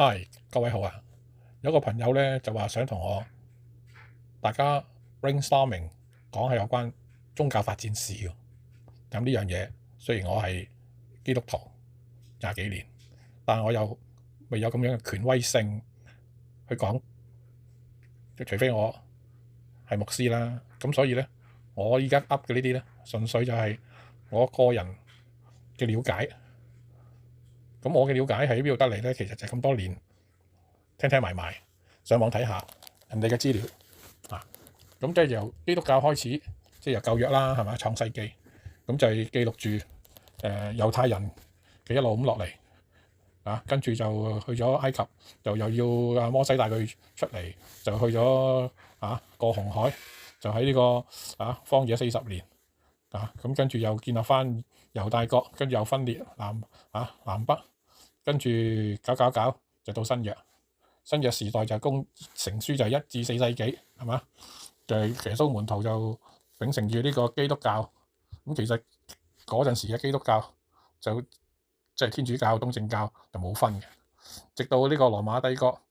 Hi，各位好啊！有個朋友咧就話想同我大家 brainstorming 講下有關宗教發展史喎。咁呢樣嘢雖然我係基督徒廿幾年，但我又未有咁樣嘅權威性去講，除非我係牧師啦。咁所以咧，我依家噏嘅呢啲咧，純粹就係我個人嘅了解。咁我嘅了解喺邊度得嚟咧？其實就係咁多年聽聽埋埋，上網睇下人哋嘅資料啊。咁即係由基督教開始，即係由舊約啦，係咪創世記，咁就係記錄住猶太人嘅一路咁落嚟啊，跟住就去咗埃及，又要摩西帶佢出嚟，就去咗過紅海，就喺呢個荒野40年啊，咁跟住又建立翻猶大國，跟住又分裂南北，跟住搞就到新約。新約時代就成書就係1至4世紀，係嘛？就係耶穌門徒就秉承住呢個基督教。咁其實嗰陣時嘅基督教就即係天主教、東正教就冇分嘅。直到呢個羅馬帝國，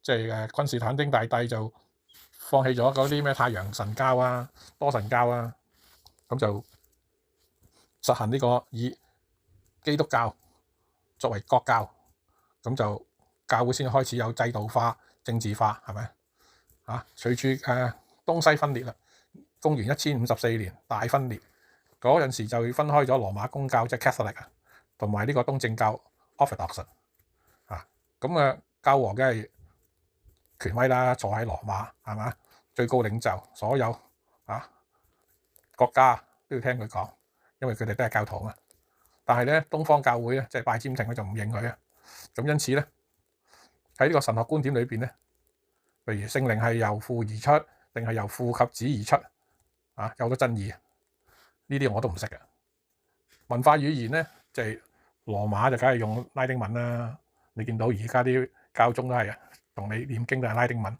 即係君士坦丁大帝就放棄咗嗰啲咩太陽神教啊、多神教啊，咁就實行呢個以基督教作為國教，咁就教會先開始有制度化、政治化，係咪啊？隨住東西分裂啦，公元1054年大分裂嗰陣時就分開咗羅馬公教即係 Catholic 啊，同埋呢個東正教 Orthodox 啊。咁教皇梗係權威啦，坐喺羅馬係嘛，最高領袖，所有國家都要聽佢講，因為佢哋都係教徒嘛。但係咧，東方教會咧即係拜占庭，佢就唔認佢啊。咁因此咧，喺呢個神學觀點裏邊咧，譬如聖靈係由父而出，定係由父及子而出有好多爭議。呢啲我都唔識嘅。文化語言咧，就係羅馬就梗係用拉丁文啦。你見到而家啲教宗都係同你念經都係拉丁文，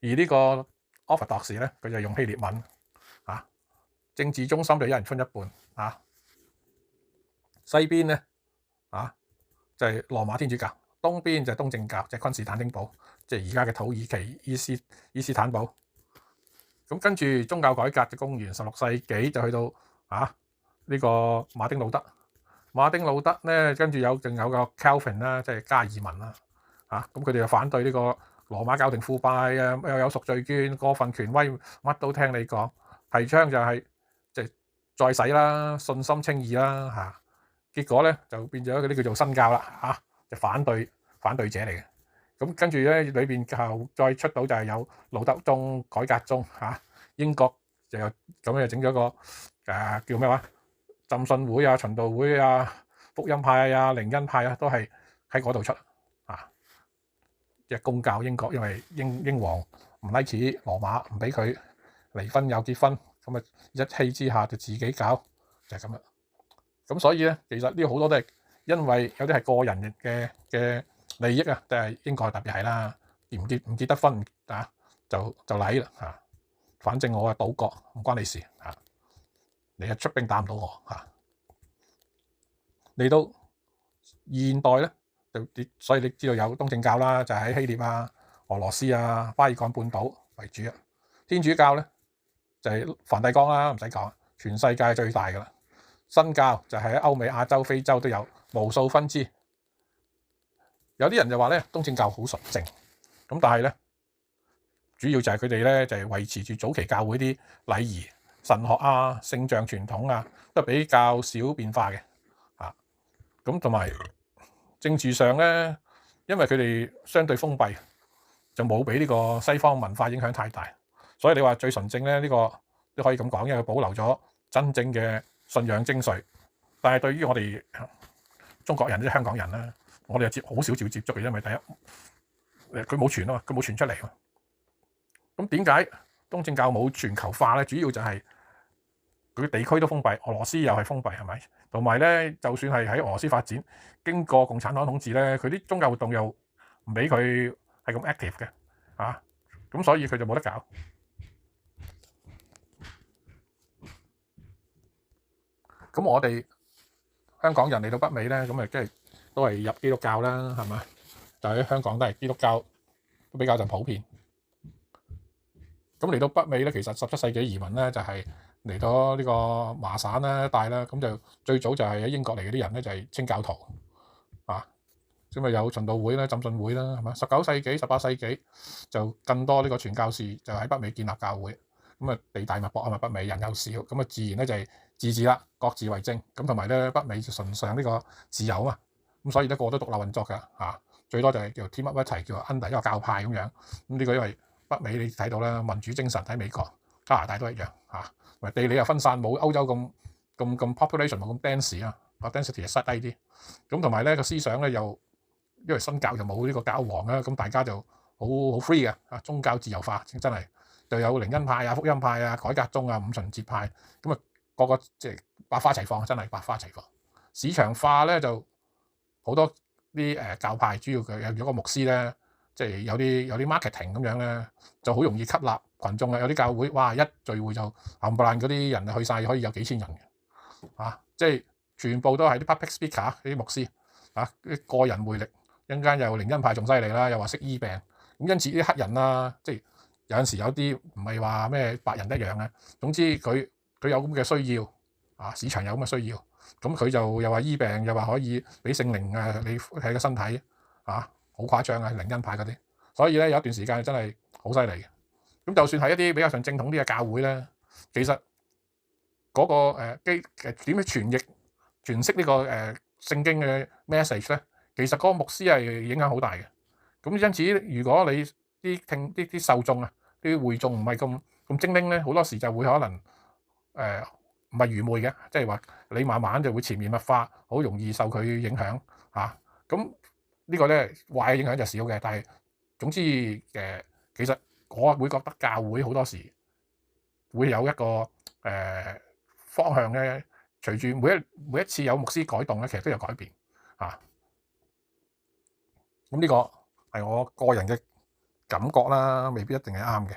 而呢個 Orthodox 咧，佢就用希臘文政治中心就一人分一半西邊咧就係羅馬天主教，東邊就係東正教，即係君士坦丁堡，即係而家嘅土耳其伊斯坦堡。咁跟住宗教改革嘅公元16世紀就去到呢個馬丁路德。馬丁路德咧，跟住仲有個 Calvin 啦，即係加爾文啦咁佢哋就反對呢個羅馬教廷腐敗又有贖罪券、過分權威，乜都聽你講，提倡就係即係再洗啦、信心稱義啦結果咧就變咗嗰啲叫做新教啦就反對者嚟嘅。咁跟住咧裏邊後再出到就係有路德宗、改革宗英國就有咁又整咗個叫咩話浸信會循道會福音派靈恩派都係喺嗰度出即係公教。英國因為英皇唔 like 羅馬，唔俾佢離婚又結婚，咁一氣之下就自己搞，就係咁啦。咁所以咧，其實呢好多都係因為有啲係個人嘅利益啊，即係英國特別係啦，唔結得婚就嚟啦反正我係島國，唔關你事你出兵打唔到我嚟到現代咧，所以你知道有東正教啦，就喺希臘俄羅斯巴爾幹半島為主天主教咧就係梵蒂岡啦，唔使講，全世界最大噶啦。新教就係喺歐美、亞洲、非洲都有無數分支。有啲人就話咧，東正教好純正，咁但係咧，主要就係佢哋咧就係維持住早期教會啲禮儀、神學聖像傳統都比較少變化嘅咁同埋政治上咧，因為佢哋相對封閉，就冇俾呢個西方文化影響太大，所以你話最純正咧，呢個都可以咁講，因為佢保留咗真正嘅信仰精髓。但係對於我哋中國人即係香港人咧，我哋好少接觸嘅，因為第一佢冇傳佢冇傳出嚟。咁點解東正教冇全球化咧？主要就係佢地區都封閉，俄羅斯又係封閉，係咪？同埋咧，就算係喺俄羅斯發展，經過共產黨統治咧，佢啲宗教活動又唔俾佢係咁 active 嘅咁所以佢就冇得搞。咁我哋香港人嚟到北美咧，咁即係都係入基督教啦，係嘛？就喺香港都係基督教都比較就普遍。咁嚟到北美咧，其實17世紀移民咧就係嚟到呢個麻省啦一帶啦，咁就最早就係喺英國嚟嗰啲人咧就係清教徒啊，咁啊有循道會啦、浸信會啦，係嘛？19世紀、18世紀就更多呢個傳教士就喺北美建立教會，咁啊地大物博啊嘛，北美人又少，咁啊自然咧就係自治啦，各自為政，咁同埋咧北美就崇尚呢個自由啊嘛，咁所以咧個個都獨立運作㗎嚇，最多就係叫 team up 一齊叫 under 一個教派咁樣，咁呢個因為北美你睇到啦，民主精神喺美國、加拿大都一樣嚇，同埋地理又分散，冇歐洲咁 population 冇咁 dense 啊，個 density 又低啲，咁同埋咧個思想咧又因為新教又冇呢個教皇啦，咁大家就好 free 嘅啊，宗教自由化真係就有靈恩派啊、福音派啊、改革宗啊、五旬節派，咁啊個個即係百花齊放，真係百花齊放。市場化咧就好多啲教派，主要佢有個牧師咧。即係有啲 marketing 咁樣咧，就好容易吸納群眾啊！有啲教會，哇！一聚會就冚唪唥嗰啲人去晒，可以有幾千人嘅，啊！即係全部都係啲 public speaker 啲牧師，啊！啲個人魅力，一陣間又靈恩派仲犀利啦，又話識醫病，咁因此啲黑人啊，即係有陣時有啲唔係話咩白人一樣啊，總之佢有咁嘅需要，啊！市場有咁嘅需要，咁佢就又話醫病，又話可以俾聖靈啊你睇個身體，啊！好誇張啊！靈恩派嗰啲，所以咧有一段時間真係好犀利嘅。咁就算係一啲比較上正統啲嘅教會咧，其實嗰、個點樣傳釋呢個聖經嘅 message 咧，其實嗰個牧師係影響好大嘅。咁因此，如果你啲受眾啊，啲會眾唔係咁精靈咧，好多時就會可能唔係愚昧嘅，即係話你慢慢就會潛移默化，好容易受佢影響嚇。咁呢個咧壞嘅影響就少嘅，但係總之其實我會覺得教會好多時會有一個方向咧，隨住每一次有牧師改動咧，其實都有改變嚇。咁呢個係我個人嘅感覺啦，未必一定係啱嘅。